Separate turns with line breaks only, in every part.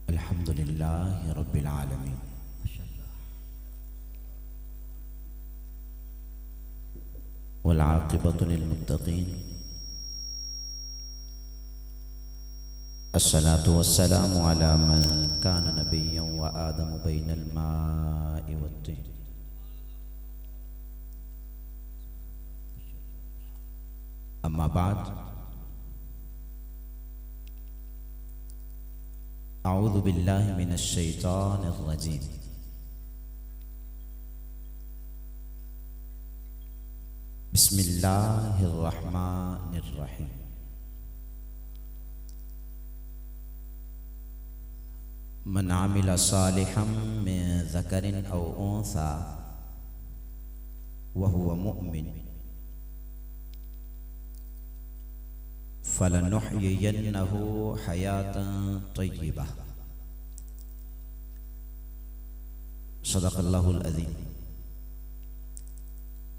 अल्हम्दुलिल्लाहि रब्बिल आलमीन। वल आक़िबतु लिल मुत्तक़ीन। अस्सलातु वस्सलामु अला मन कान नबिय्यन व आदमु बैनल माइ वत्तीन। अम्मा बाद, अऊज़ु बिल्लाहि मिनश शैतानिर रजीम। बिस्मिल्लाहिर रहमानिर रहीम। मन आमिला सालिहम मिन ज़करिन औ उन्सा व हुवा मुअमिन फलनुहयियन्नहु हयातन तय्यिबा। सदक़ल्लाहुल अज़ीम।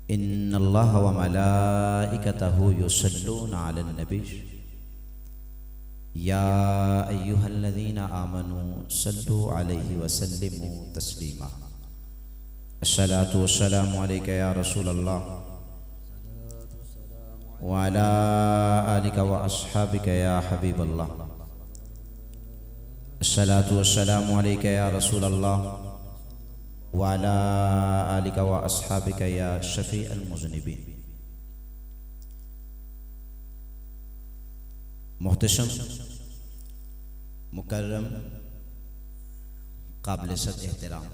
इन्नल्लाह व मलाइकतहु युसल्लूना अलन नबी या अय्युहल्लज़ीना आमनू सल्लु अलैहि व सल्लिमू तस्लीमा। अस्सलातु वस्सलामु अलैका या रसूलल्लाह व अला आलिका व अस्हाबिका या हबीबल्लाह। अस्सलातु वस्सलामु अलैका या रसूलल्लाह व अला आलिका व अस्हाबिका या शफीअल मुज़निबीन। मुहतशम, मुकर्रम, काबिल सद एहतराम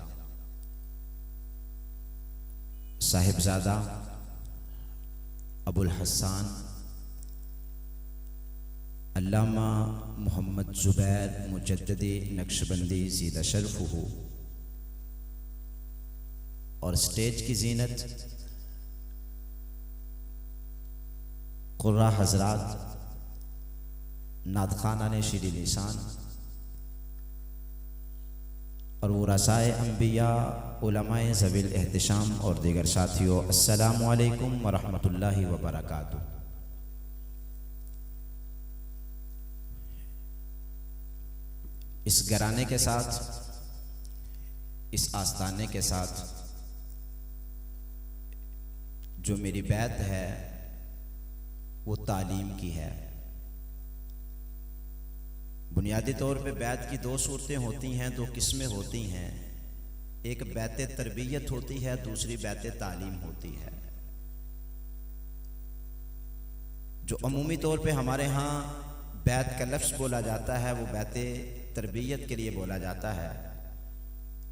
साहिबजादा अबुल हसन अल्लामा मोहम्मद ज़ुबैर मुजद्दिदी नक्शबंदी ज़ीदा शरफ़ुहु और स्टेज की जीनत क़ुर्रा हज़रात, नादखानाने शीरी लिसान और वरसाए अंबिया, उलमाए ज़वील एहतिशाम और दीगर साथियों, अस्सलामु अलैकुम व रहमतुल्लाहि व बरकातुहू। इस घराने के साथ, इस आस्ताने के साथ जो मेरी बैत है वो तालीम की है। बुनियादी तौर पे बैत की दो सूरतें होती हैं, दो किस्में होती हैं। एक बैत तरबियत होती है, दूसरी बैत तालीम होती है। जो अमूमी तौर पे हमारे यहाँ बैत का लफ्ज़ बोला जाता है वो बैत तरबियत के लिए बोला जाता है,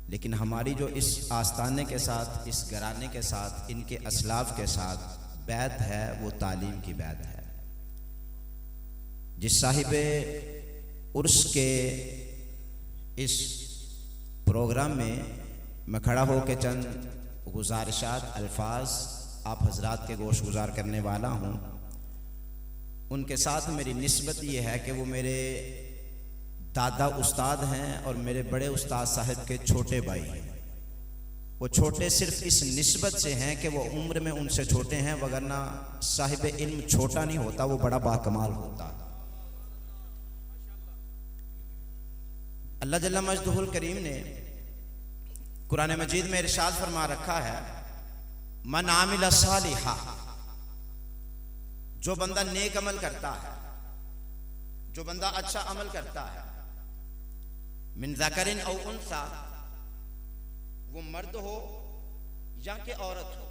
लेकिन हमारी जो इस आस्ताने के साथ, इस घराने के साथ, इनके असलाफ के साथ बैत है वो तालीम की बैत है। जिस साहिबे उर्स के इस प्रोग्राम में मैं खड़ा हो के चंद गुजारिशात अल्फाज आप हजरात के गोश गुजार करने वाला हूँ। उनके साथ मेरी निस्बत ये है कि वो मेरे दादा उस्ताद हैं और मेरे बड़े उस्ताद साहब के छोटे भाई हैं। वो छोटे सिर्फ इस निस्बत से हैं कि वो उम्र में उनसे छोटे हैं, वगरना साहिब इल्म छोटा नहीं होता, वो बड़ा बाकमाल होता। अल्लाह जल्ला मजदुहुल करीम ने कुरान मजीद में इरशाद फरमा रखा है, मन आमिला सालिहा, जो बंदा नेक अमल करता है, जो बंदा अच्छा अमल करता है, मिन ज़करिन औ उन्सा, वो मर्द हो या कि औरत हो,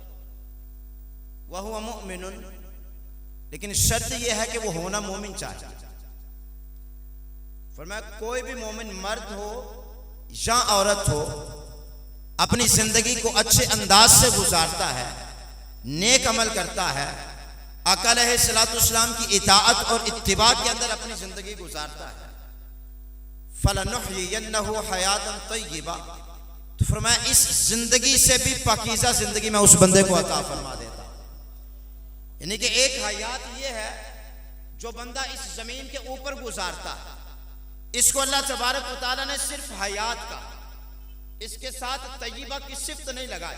वह हुवा मुअमिनुन, लेकिन शर्त यह है कि वो होना मोमिन चाहिए। फरमाया कोई भी मोमिन मर्द हो या औरत हो अपनी जिंदगी को अच्छे अंदाज से गुजारता है, नेक अमल करता है, आका अलैहिस्सलाम की इताअत और इत्तिबा के अंदर अपनी जिंदगी गुजारता है। फलनुहयियन्नहु हयातन तय्यिबा, तो फरमाया इस जिंदगी से भी पाकीज़ा जिंदगी मैं उस बंदे को अता फरमा देता। यानी कि एक हयात ये है जो बंदा इस जमीन के ऊपर गुजारता है, इसको अल्लाह तबारक व तआला ने सिर्फ हयात का, इसके साथ तय्यबा की सिफ्त नहीं लगाई।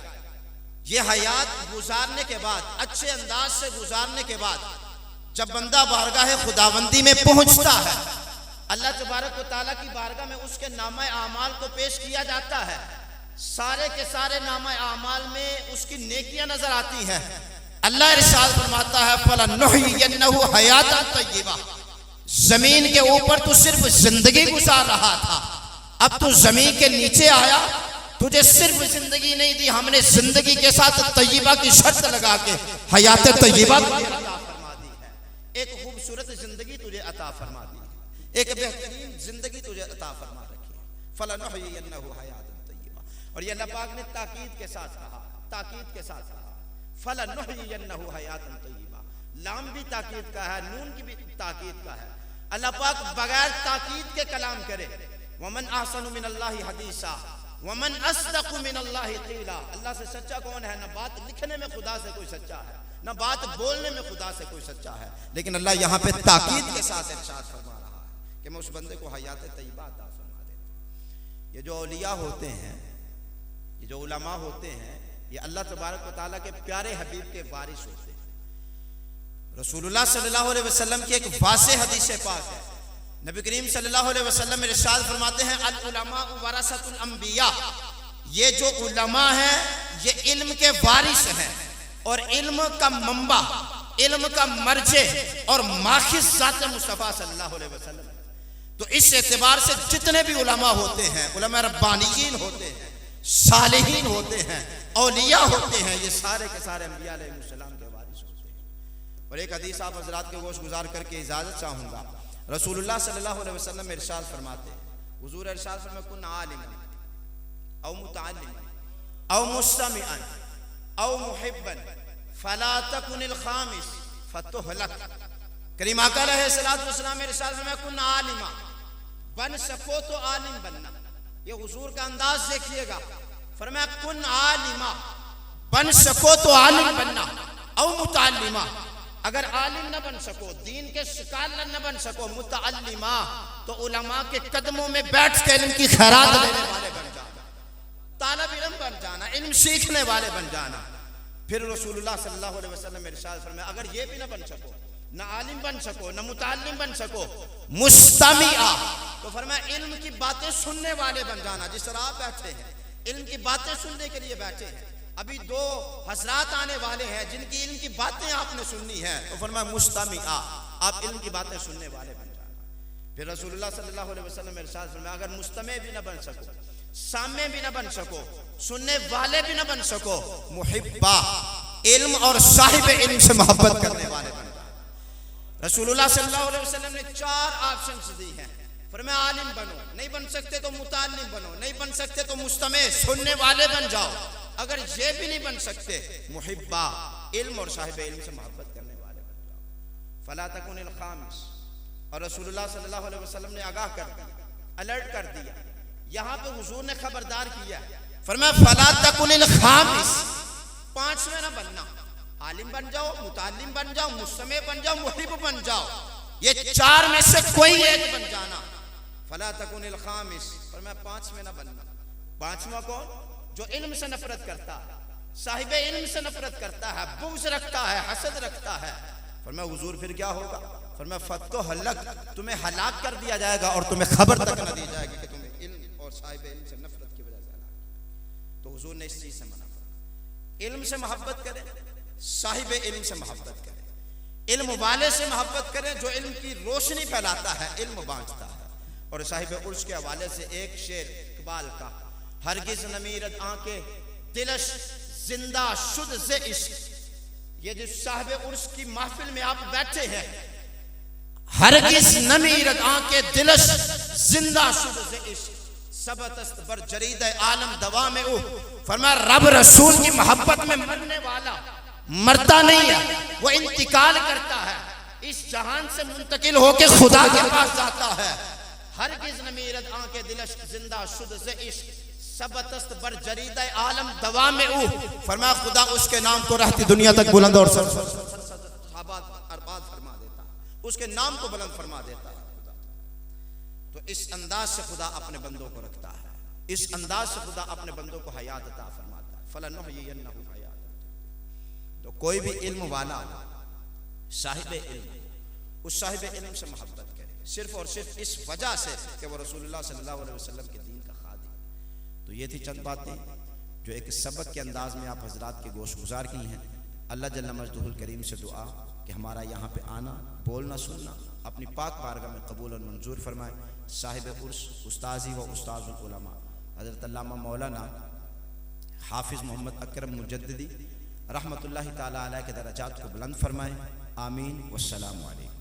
ये हयात गुजारने के बाद, अच्छे अंदाज से गुजारने के बाद, जब बंदा बारगाह खुदावंदी में पहुंचता है अल्लाह तबारक व तआला की बारगाह में उसके नामा आमाल को पेश किया जाता है। सारे के सारे नामा आमाल में उसकी नेकियां नजर आती हैं। अल्लाह इरशाद फरमाता है फलनुहयिन्नहु हयातन तय्यबा, जमीन के ऊपर तू सिर्फ जिंदगी गुजार रहा था, अब तू जमीन के नीचे आया, तुझे सिर्फ जिंदगी नहीं दी, हमने जिंदगी के साथ तय्यबा की शर्त लगा के हयात तय्यबा अता फरमा दी है। एक खूबसूरत जिंदगी तुझे अता फरमा दी है, एक बेहतरीन जिंदगी तुझे अता फरमा रखी है। फलनुहयिन्नहु हयातन तय्यबा, और ये अल्लाह पाक ने ताकीद के साथ कहा, ताकीद के साथ कहा फलनुहयिन्नहु हयातन तय्यबा। लाम भी ताकीद का है, नून की भी ताकीद का है। अल्लाह पाक बगैर ताकीद के कलाम करे, वमन अहसनु मिनल्लाहि हदीसा वमन अस्दक़ु मिनल्लाहि क़ीला। अल्लाह से सच्चा कौन है? ना बात लिखने में खुदा से कोई सच्चा है, ना बात बोलने में खुदा से कोई सच्चा है। लेकिन अल्लाह यहाँ पे ताकीद के साथ इरशाद फरमा रहा है कि मैं उस बंदे को हयात तय्यबा अता फरमा देता हूं। ये जो औलिया होते हैं, ये जो उलमा होते हैं, ये अल्लाह तबारक व तआला के प्यारे हबीब के वारिस होते हैं। रसूलुल्लाह सल्लल्लाहु अलैहि वसल्लम की एक वाज़ेह हदीस पाक है। नबी करीम सल्लल्लाहु अलैहि वसल्लम इरशाद फरमाते हैं अल उलमा वरसतुल अंबिया, ये जो उलमा है ये इल्म के वारिस हैं, और इल्म का मंबा, इल्म का मर्जे और माखिज ज़ात मुस्तफ़ा सल्लल्लाहु अलैहि वसल्लम। तो इस एतबार से जितने भी उलमा होते हैं, उलमा रब्बानीयीन होते हैं, सालिहीन होते हैं, औलिया होते हैं, ये सारे के सारे अंबिया अलैहिस्सलाम के वारिस होते हैं। और एक हदीस आप हजरात के गोश गुजार करके इजाजत चाहूंगा। रसूलुल्लाह सल्लल्लाहु अलैहि वसल्लम इरशाद फरमाते हैं, हुजूर इरशाद फरमाते कुन आलिमन औ मुतअल्लिमन औ मुस्तमिअन औ मुहिब्बन फला तकुनिल खामिस फतुहलक। करीम आका अलैहिस्सलातु वस्सलाम इरशाद फरमाते कुन आलिमा, बन सको तो आलिम बनना। ये हुजूर का अंदाज देखिएगा, फरमाया कुन आलिमा, बन सको तो आलिम बनना, औ मुतअल्लिमा, अगर आलिम न बन सको, दीन के स्कॉलर न बन सको, मुतअल्लिमा, तो उलमा के कदमों में बैठ के इल्म की खैरात देने वाले बन जाना, तालिब इल्म बन जाना, इल्म सीखने वाले बन जाना। फिर रसूलुल्लाह सल्लल्लाहु अलैहि वसल्लम इरशाद फरमाया अगर ये भी न बन सको, न आलिम बन सको, न मुतअल्लिम बन सको, मुस्तमिआ, तो फरमाया इल्म की बातें सुनने वाले बन जाना। जिस तरह आप बैठे हैं, इल्म की बातें सुनने के लिए बैठे हैं, अभी दो हजरात आने वाले हैं जिनकी इल्म की बातें आपने सुननी है, तो फरमाया मुस्तमिआ, आप इल्म की बातें सुनने वाले बन जाना। फिर रसूलुल्लाह सल्लल्लाहु अलैहि वसल्लम इरशाद फरमाया अगर मुस्तमे भी न बन सको, सामे भी न बन सको, सुनने वाले भी न बन सको, मुहिब्बा, इल्म और साहिब इल्म से मोहब्बत करने वाले बन जाना। रसूलुल्लाह सल्लल्लाहु अलैहि वसल्लम ने 4 ऑप्शंस दी हैं। फरमाया आलिम बनो, नहीं बन सकते तो मुतअल्लिम बनो, नहीं बन सकते तो मुस्तमे, सुनने वाले बन जाओ, अगर ये भी नहीं बन सकते, मुहिब्बा, इल्म और साहिब इल्म से मोहब्बत करने वाले बन जाओ। फला तकुनिल खामिस, और रसूलुल्लाह सल्लल्लाहु अलैहि वसल्लम ने आगाह कर दिया, अलर्ट कर दिया, यहाँ पे हुजूर ने खबरदार किया, फरमाया फला तकुनिल खामिस, 5वें ना बनना, आलिम बन जाओ, मुतअल्लिम बन जाओ, मुस्तमे बन जाओ, मुहिब बन जाओ, ये 4 में से कोई एक बन जाना। फला तकुनिल खामिस, फरमाया 5वें ना बनना। 5वां कौन? जो इल्म से नफरत करता है, साहिब इल्म से नफरत करता है, बुग़्ज़ रखता है, हसद रखता है। फरमाया हुजूर फिर क्या होगा? फरमाया फतुहलक, तुम्हें हलाक कर दिया जाएगा और तुम्हें खबर तक न दी जाएगी कि तुम्हें इल्म और साहिब इल्म से नफरत की वजह से हलाक। तो हुजूर ने इस चीज से मना किया, इल्म से मोहब्बत करें, साहिब इल्म से मोहब्बत करें, इल्म वाले से मोहब्बत करें जो इल्म की रोशनी फैलाता है, इल्म बांटता है। और साहिब उर्स के हवाले से एक शेर इकबाल का, हरगिज नमीरत आंखें दिलश जिंदा शुद्ध से इश्क। ये जो साहिब उर्स की महफिल में आप बैठे हैं, हरगिज नमीरत आंखें दिलश जिंदा शुद्ध से इश्क, सबतस्त बर जरीद आलम दवा में फरमाया रब रसूल की मोहब्बत में मरने वाला मरता नहीं है, वो इंतकाल करता है, इस जहान से मुंतकिल होके खुदा के पास जाता है। हरगिज नमीरत आंखें दिलश जिंदा शुद्ध से इश्क, सबतस्त बर जरीद आलम दवा में फरमाया खुदा उसके नाम को रहती दुनिया तक बुलंद और अरबाद फरमा देता है, उसके नाम को बुलंद फरमा देता है खुदा। तो इस अंदाज से खुदा अपने बंदों को रखता है, इस अंदाज से खुदा अपने बंदों को हयात अता फरमाता है। फलनुहयिन्नहु हयातन। तो कोई भी इल्म वाला साहिब इल्म, उस साहिब इल्म से मोहब्बत करे, सिर्फ़ और सिर्फ इस वजह से कि वो रसूलुल्लाह सल्लल्लाहु अलैहि वसल्लम के दीन का खादिम। तो ये थी चंद बातें जो एक सबक के अंदाज़ में आप हजरात के गोश गुजार की हैं। अल्लाह जल्ल मजदुहुल करीम से दुआ कि हमारा यहाँ पे आना, बोलना, सुनना अपनी पाक बारगाह में कबूल और मंजूर फरमाए। साहिब उर्स उस्ताज़ी व उस्ताज़ुल उलमा हज़रत अल्लामा मौलाना हाफिज़ मोहम्मद अकरम मुजद्दिदी रहमतुल्लाहि ताला अलैह के दरजात को बुलंद फरमाएँ। आमीन। वस्सलामु अलैकुम।